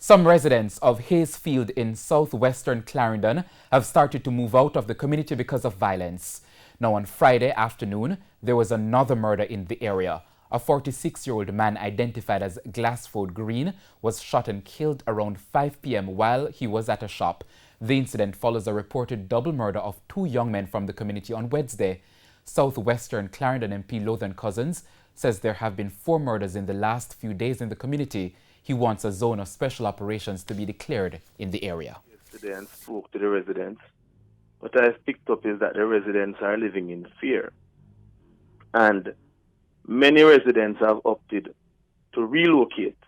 Some residents of Hayesfield in southwestern Clarendon have started to move out of the community because of violence. Now on Friday afternoon, there was another murder in the area. A 46-year-old man identified as Glassford Green was shot and killed around 5 p.m. while he was at a shop. The incident follows a reported double murder of 2 young men from the community on Wednesday. Southwestern Clarendon MP Lothan Cousins says there have been 4 murders in the last few days in the community. He wants a zone of special operations to be declared in the area. Yesterday and spoke to the residents. What I've picked up is that the residents are living in fear. And many residents have opted to relocate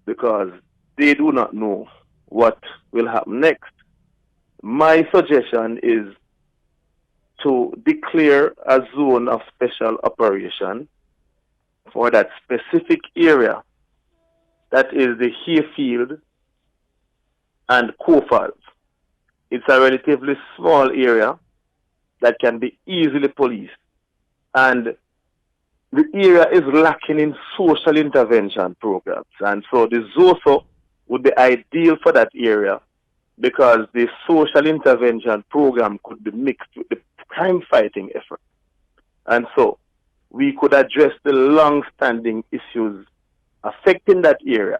because they do not know what will happen next. My suggestion is to declare a zone of special operation for that specific area, that is the Hayfield and Cofalls. It's a relatively small area that can be easily policed. And the area is lacking in social intervention programs. And so the ZOSO would be ideal for that area because the social intervention program could be mixed with the crime fighting effort. And so we could address the long-standing issues affecting that area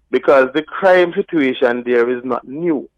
because the crime situation there is not new.